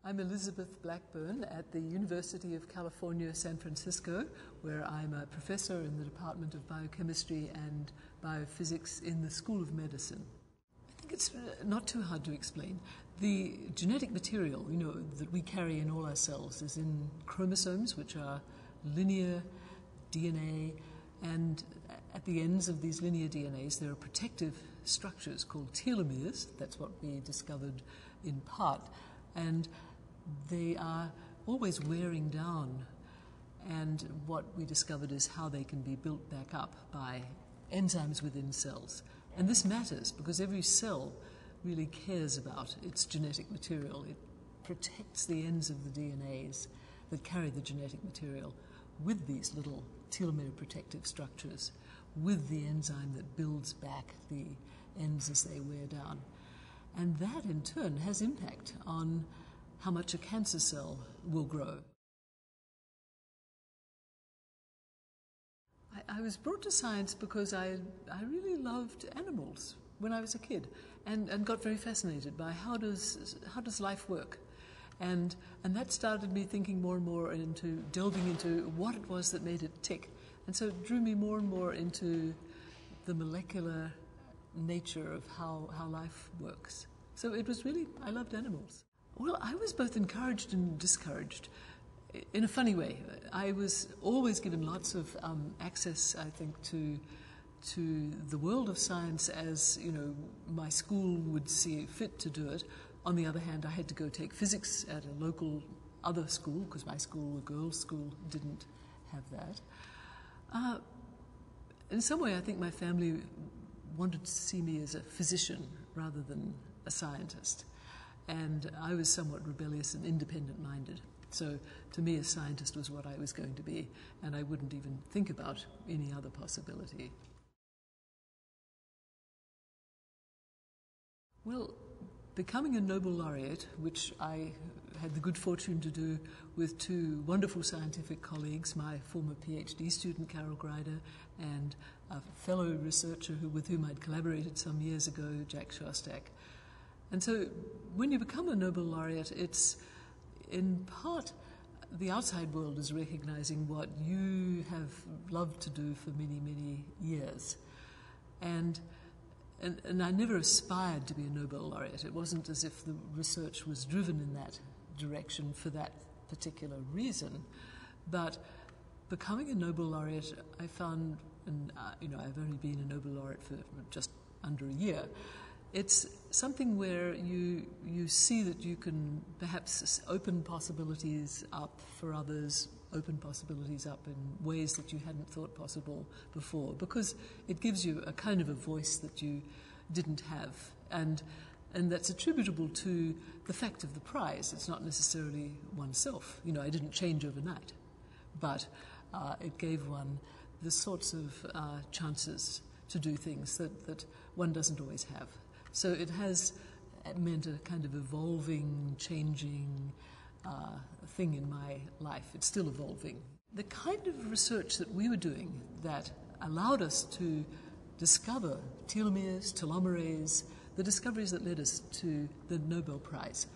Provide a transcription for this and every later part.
I'm Elizabeth Blackburn at the University of California, San Francisco, where I'm a professor in the Department of Biochemistry and Biophysics in the School of Medicine. I think it's not too hard to explain. The genetic material, that we carry in all our cells is in chromosomes, which are linear DNA, and at the ends of these linear DNAs there are protective structures called telomeres. That's what we discovered in part. And they are always wearing down, and what we discovered is how they can be built back up by enzymes within cells. And this matters because every cell really cares about its genetic material. It protects the ends of the DNAs that carry the genetic material with these little telomere protective structures, with the enzyme that builds back the ends as they wear down. And that in turn has impact on how much a cancer cell will grow. I was brought to science because I really loved animals when I was a kid and got very fascinated by how does life work. And that started me thinking more and more into delving into what it was that made it tick. And so it drew me more and more into the molecular nature of how life works. So it was really, I loved animals. Well, I was both encouraged and discouraged in a funny way. I was always given lots of access, I think, to the world of science as, my school would see fit to do it. On the other hand, I had to go take physics at a local other school because my school, a girls' school, didn't have that. In some way, I think my family wanted to see me as a physician rather than a scientist. And I was somewhat rebellious and independent-minded. So to me, a scientist was what I was going to be, and I wouldn't even think about any other possibility. Well, becoming a Nobel laureate, which I had the good fortune to do with two wonderful scientific colleagues, my former PhD student, Carol Greider, and a fellow researcher with whom I'd collaborated some years ago, Jack Shostak. And so when you become a Nobel laureate, it's in part the outside world is recognizing what you have loved to do for many, many years. And I never aspired to be a Nobel laureate. It wasn't as if the research was driven in that direction for that particular reason. But becoming a Nobel laureate, I found, and I've only been a Nobel laureate for just under a year, it's something where you see that you can perhaps open possibilities up for others, open possibilities up in ways that you hadn't thought possible before, because it gives you a kind of a voice that you didn't have. And that's attributable to the fact of the prize. It's not necessarily oneself. I didn't change overnight, but it gave one the sorts of chances to do things that one doesn't always have. So it has meant a kind of evolving, changing thing in my life. It's still evolving. The kind of research that we were doing that allowed us to discover telomeres, telomerase, the discoveries that led us to the Nobel Prize,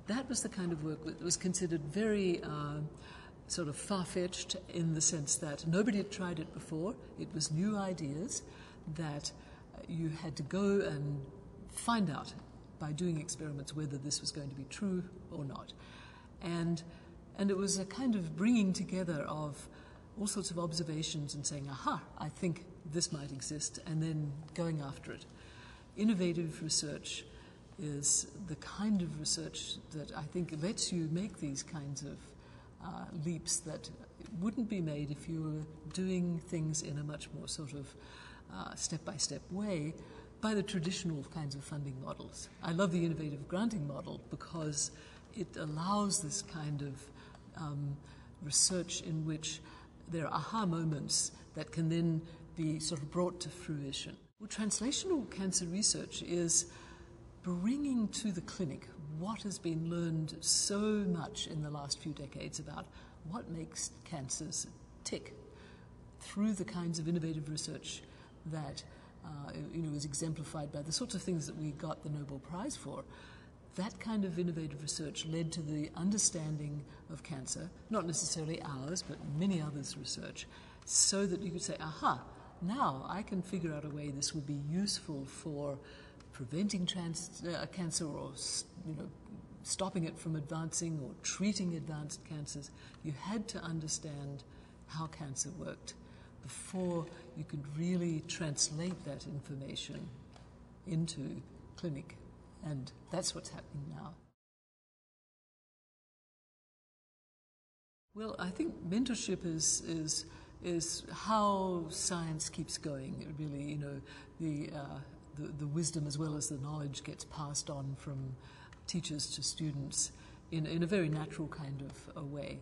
that was the kind of work that was considered very sort of far-fetched in the sense that nobody had tried it before. It was new ideas that you had to go and find out by doing experiments whether this was going to be true or not. And it was a kind of bringing together of all sorts of observations and saying, aha, I think this might exist, and then going after it. Innovative research is the kind of research that I think lets you make these kinds of leaps that wouldn't be made if you were doing things in a much more sort of step-by-step way by the traditional kinds of funding models. I love the innovative granting model because it allows this kind of research in which there are aha moments that can then be sort of brought to fruition. Well, translational cancer research is bringing to the clinic what has been learned so much in the last few decades about what makes cancers tick through the kinds of innovative research that is exemplified by the sorts of things that we got the Nobel Prize for. that kind of innovative research led to the understanding of cancer, not necessarily ours, but many others' research, so that you could say, aha, now I can figure out a way this would be useful for preventing cancer, or stopping it from advancing, or treating advanced cancers. You had to understand how cancer worked before you could really translate that information into clinic. And that's what's happening now. Well, I think mentorship is how science keeps going. Really, the wisdom as well as the knowledge gets passed on from teachers to students in a very natural kind of a way.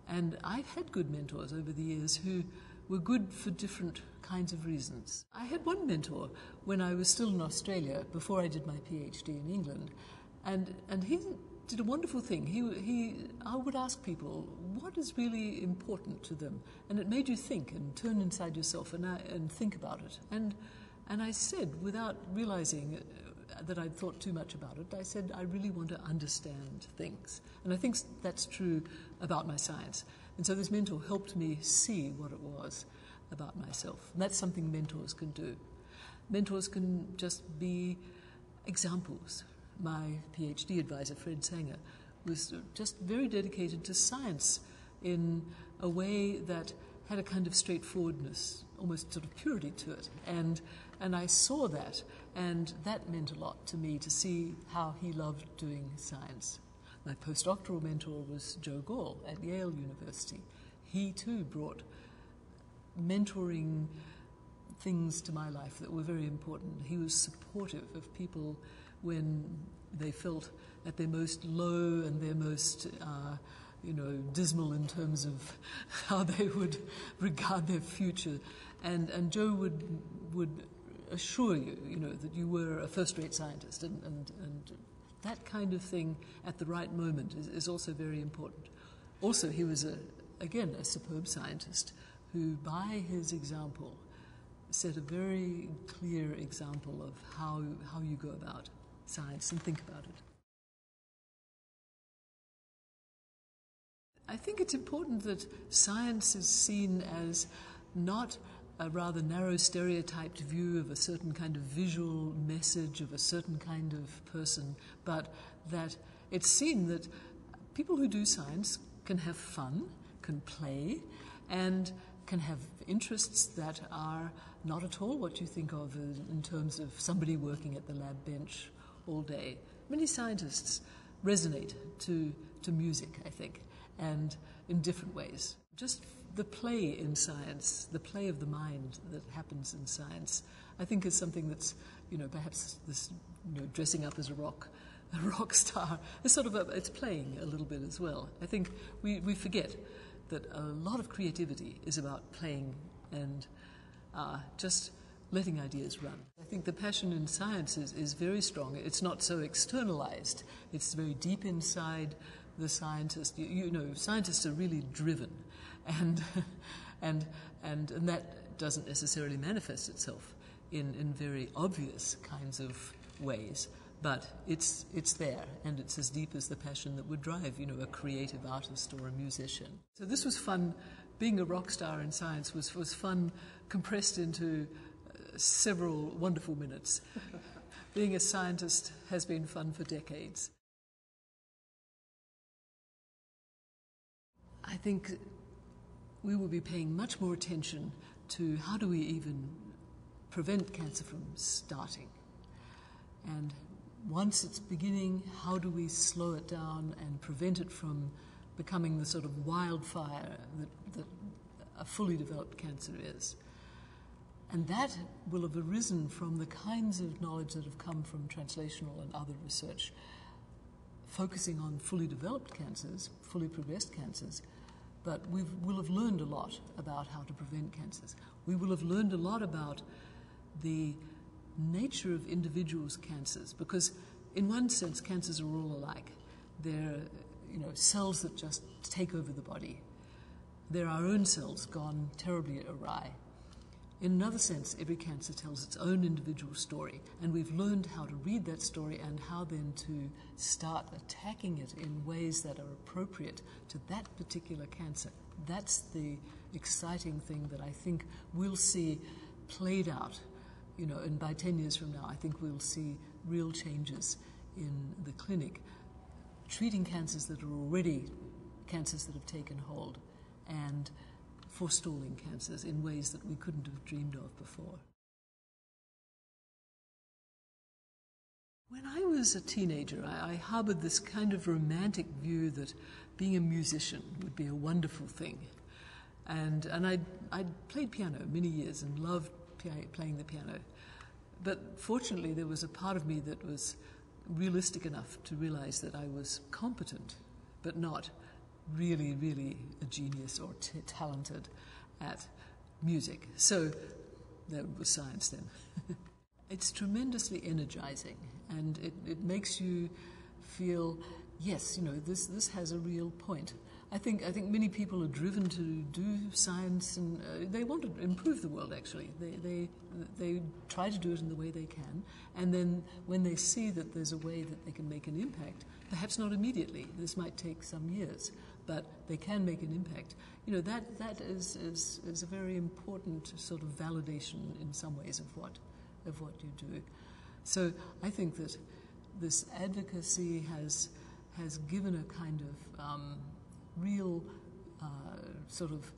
And I've had good mentors over the years who were good for different kinds of reasons. I had one mentor when I was still in Australia, before I did my PhD in England, and he did a wonderful thing. I would ask people, what is really important to them? And it made you think and turn inside yourself and think about it. And I said, without realizing that I'd thought too much about it, I said, I really want to understand things. And I think that's true about my science. And so this mentor helped me see what it was about myself. And that's something mentors can do. Mentors can just be examples. My PhD advisor, Fred Sanger, was just very dedicated to science in a way that had a kind of straightforwardness, almost sort of purity to it. And I saw that, and that meant a lot to me, to see how he loved doing science. My postdoctoral mentor was Joe Gall at Yale University. He too brought mentoring things to my life that were very important. He was supportive of people when they felt at their most low and their most dismal in terms of how they would regard their future. And Joe would assure you, that you were a first-rate scientist, and that kind of thing at the right moment is also very important. Also, he was, again, a superb scientist who, by his example, set a very clear example of how you go about science and think about it. I think it's important that science is seen as not a rather narrow stereotyped view of a certain kind of visual message of a certain kind of person, but that it's seen that people who do science can have fun, can play, and can have interests that are not at all what you think of in terms of somebody working at the lab bench all day. Many scientists resonate to music, I think, and in different ways. Just the play in science, the play of the mind that happens in science, I think is something that's, perhaps this, dressing up as a rock star, is it's playing a little bit as well. I think we forget that a lot of creativity is about playing and just letting ideas run. I think the passion in science is very strong. It's not so externalized. It's very deep inside the scientist. Scientists are really driven, and that doesn't necessarily manifest itself in very obvious kinds of ways. But it's there, and it's as deep as the passion that would drive, a creative artist or a musician. So this was fun. Being a rock star in science was fun, compressed into several wonderful minutes. Being a scientist has been fun for decades. I think we will be paying much more attention to how do we even prevent cancer from starting. And once it's beginning, how do we slow it down and prevent it from becoming the sort of wildfire that a fully developed cancer is? And that will have arisen from the kinds of knowledge that have come from translational and other research, focusing on fully developed cancers, fully progressed cancers. But we'll have learned a lot about how to prevent cancers. We will have learned a lot about the nature of individuals' cancers, because in one sense cancers are all alike. They're cells that just take over the body. They're our own cells gone terribly awry. In another sense, every cancer tells its own individual story, and we've learned how to read that story and how then to start attacking it in ways that are appropriate to that particular cancer. That's the exciting thing that I think we'll see played out, and by 10 years from now, I think we'll see real changes in the clinic, treating cancers that are already cancers that have taken hold, and forestalling cancers in ways that we couldn't have dreamed of before. When I was a teenager, I harbored this kind of romantic view that being a musician would be a wonderful thing. And I'd played piano many years and loved playing the piano. But fortunately, there was a part of me that was realistic enough to realize that I was competent, but not really, really a genius or talented at music. So that was science then. It's tremendously energizing, and it makes you feel, yes, this has a real point. I think many people are driven to do science, and they want to improve the world. Actually, they try to do it in the way they can, and then when they see that there's a way that they can make an impact, perhaps not immediately. This might take some years, but they can make an impact. That is a very important sort of validation in some ways of what you do. So I think that this advocacy has given a kind of real sort of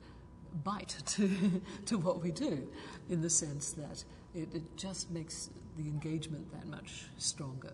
bite to what we do, in the sense that it just makes the engagement that much stronger.